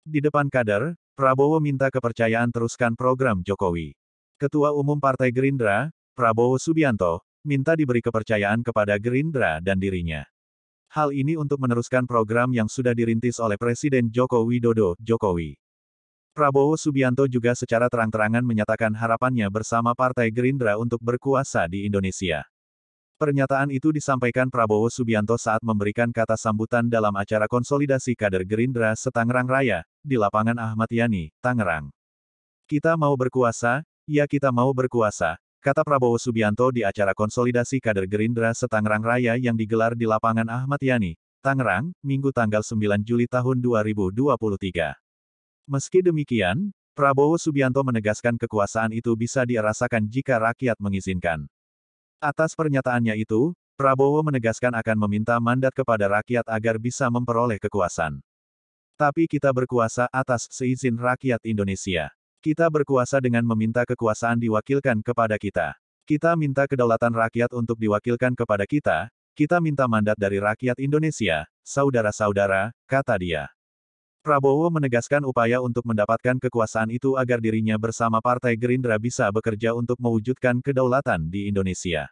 Di depan kader, Prabowo minta kepercayaan teruskan program Jokowi. Ketua Umum Partai Gerindra, Prabowo Subianto, minta diberi kepercayaan kepada Gerindra dan dirinya. Hal ini untuk meneruskan program yang sudah dirintis oleh Presiden Joko Widodo, Jokowi. Prabowo Subianto juga secara terang-terangan menyatakan harapannya bersama Partai Gerindra untuk berkuasa di Indonesia. Pernyataan itu disampaikan Prabowo Subianto saat memberikan kata sambutan dalam acara konsolidasi kader Gerindra se-Tangerang Raya, di lapangan Ahmad Yani, Tangerang. Kita mau berkuasa, ya kita mau berkuasa, kata Prabowo Subianto di acara konsolidasi kader Gerindra se-Tangerang Raya yang digelar di lapangan Ahmad Yani, Tangerang, Minggu tanggal 9 Juli tahun 2023. Meski demikian, Prabowo Subianto menegaskan kekuasaan itu bisa dirasakan jika rakyat mengizinkan. Atas pernyataannya itu, Prabowo menegaskan akan meminta mandat kepada rakyat agar bisa memperoleh kekuasaan. Tapi kita berkuasa atas seizin rakyat Indonesia. Kita berkuasa dengan meminta kekuasaan diwakilkan kepada kita. Kita minta kedaulatan rakyat untuk diwakilkan kepada kita, kita minta mandat dari rakyat Indonesia, saudara-saudara, kata dia. Prabowo menegaskan upaya untuk mendapatkan kekuasaan itu agar dirinya bersama Partai Gerindra bisa bekerja untuk mewujudkan kedaulatan di Indonesia.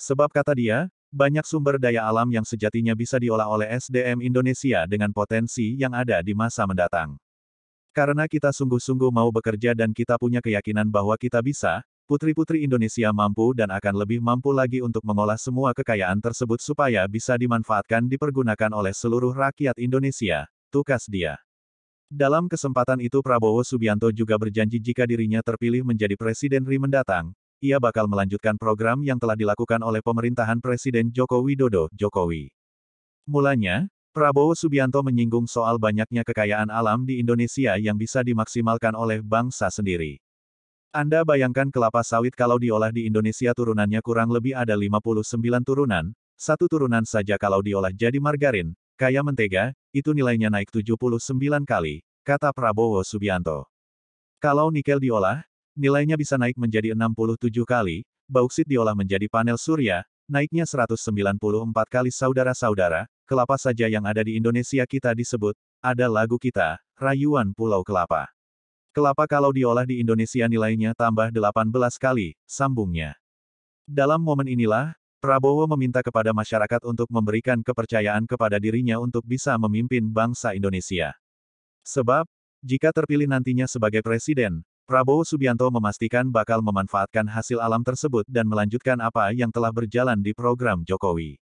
Sebab kata dia, banyak sumber daya alam yang sejatinya bisa diolah oleh SDM Indonesia dengan potensi yang ada di masa mendatang. Karena kita sungguh-sungguh mau bekerja dan kita punya keyakinan bahwa kita bisa, putri-putri Indonesia mampu dan akan lebih mampu lagi untuk mengolah semua kekayaan tersebut supaya bisa dimanfaatkan dipergunakan oleh seluruh rakyat Indonesia, tukas dia. Dalam kesempatan itu Prabowo Subianto juga berjanji jika dirinya terpilih menjadi Presiden RI mendatang, ia bakal melanjutkan program yang telah dilakukan oleh pemerintahan Presiden Joko Widodo, Jokowi. Mulanya, Prabowo Subianto menyinggung soal banyaknya kekayaan alam di Indonesia yang bisa dimaksimalkan oleh bangsa sendiri. Anda bayangkan kelapa sawit kalau diolah di Indonesia turunannya kurang lebih ada 59 turunan, satu turunan saja kalau diolah jadi margarin, kayak mentega, itu nilainya naik 79 kali, kata Prabowo Subianto. Kalau nikel diolah, nilainya bisa naik menjadi 67 kali, bauksit diolah menjadi panel surya, naiknya 194 kali saudara-saudara, kelapa saja yang ada di Indonesia kita disebut, ada lagu kita, Rayuan Pulau Kelapa. Kelapa kalau diolah di Indonesia nilainya tambah 18 kali, sambungnya. Dalam momen inilah, Prabowo meminta kepada masyarakat untuk memberikan kepercayaan kepada dirinya untuk bisa memimpin bangsa Indonesia. Sebab, jika terpilih nantinya sebagai presiden, Prabowo Subianto memastikan bakal memanfaatkan hasil alam tersebut dan melanjutkan apa yang telah berjalan di program Jokowi.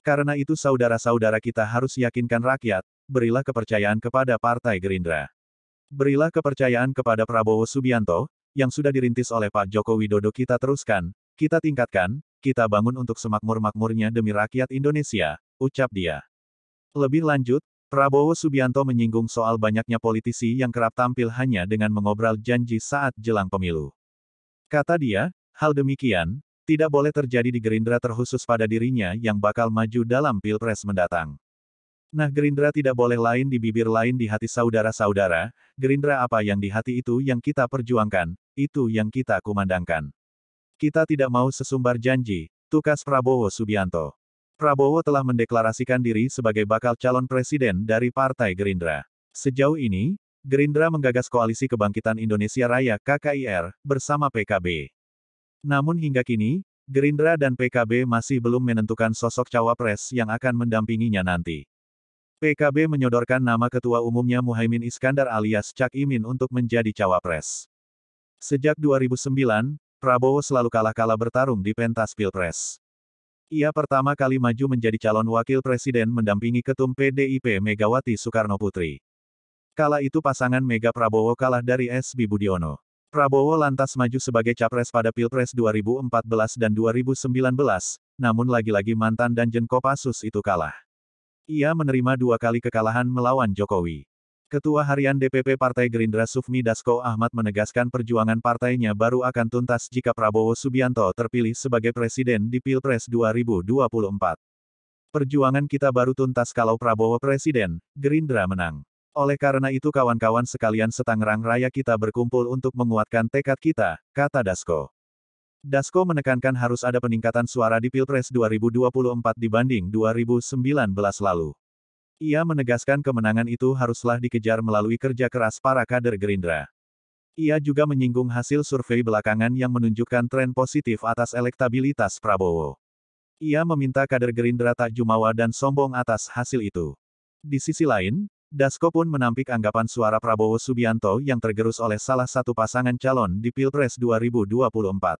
Karena itu saudara-saudara kita harus yakinkan rakyat, berilah kepercayaan kepada Partai Gerindra. Berilah kepercayaan kepada Prabowo Subianto, yang sudah dirintis oleh Pak Joko Widodo kita teruskan, kita tingkatkan, kita bangun untuk semakmur-makmurnya demi rakyat Indonesia, ucap dia. Lebih lanjut, Prabowo Subianto menyinggung soal banyaknya politisi yang kerap tampil hanya dengan mengobrol janji saat jelang pemilu. Kata dia, hal demikian, tidak boleh terjadi di Gerindra terkhusus pada dirinya yang bakal maju dalam Pilpres mendatang. Nah Gerindra tidak boleh lain di bibir lain di hati saudara-saudara, Gerindra apa yang di hati itu yang kita perjuangkan, itu yang kita kumandangkan. Kita tidak mau sesumbar janji, tukas Prabowo Subianto. Prabowo telah mendeklarasikan diri sebagai bakal calon presiden dari Partai Gerindra. Sejauh ini, Gerindra menggagas Koalisi Kebangkitan Indonesia Raya (KKIR) bersama PKB. Namun hingga kini, Gerindra dan PKB masih belum menentukan sosok cawapres yang akan mendampinginya nanti. PKB menyodorkan nama Ketua Umumnya Muhaimin Iskandar alias Cak Imin untuk menjadi cawapres. Sejak 2009, Prabowo selalu kalah bertarung di pentas Pilpres. Ia pertama kali maju menjadi calon wakil presiden mendampingi Ketum PDIP Megawati Soekarnoputri. Kala itu pasangan Mega Prabowo kalah dari SB Budiono. Prabowo lantas maju sebagai capres pada Pilpres 2014 dan 2019, namun lagi-lagi mantan Danjen Kopassus itu kalah. Ia menerima 2 kali kekalahan melawan Jokowi. Ketua Harian DPP Partai Gerindra Sufmi Dasko Ahmad menegaskan perjuangan partainya baru akan tuntas jika Prabowo Subianto terpilih sebagai presiden di Pilpres 2024. Perjuangan kita baru tuntas kalau Prabowo presiden, Gerindra menang. Oleh karena itu kawan-kawan sekalian se-Tangerang Raya kita berkumpul untuk menguatkan tekad kita, kata Dasko. Dasko menekankan harus ada peningkatan suara di Pilpres 2024 dibanding 2019 lalu. Ia menegaskan kemenangan itu haruslah dikejar melalui kerja keras para kader Gerindra. Ia juga menyinggung hasil survei belakangan yang menunjukkan tren positif atas elektabilitas Prabowo. Ia meminta kader Gerindra tak jumawa dan sombong atas hasil itu. Di sisi lain, Dasko pun menampik anggapan suara Prabowo Subianto yang tergerus oleh salah satu pasangan calon di Pilpres 2024.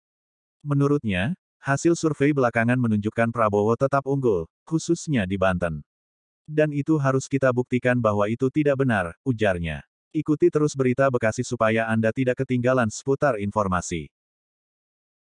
Menurutnya, hasil survei belakangan menunjukkan Prabowo tetap unggul, khususnya di Banten. Dan itu harus kita buktikan bahwa itu tidak benar, ujarnya. Ikuti terus berita Bekasi supaya Anda tidak ketinggalan seputar informasi.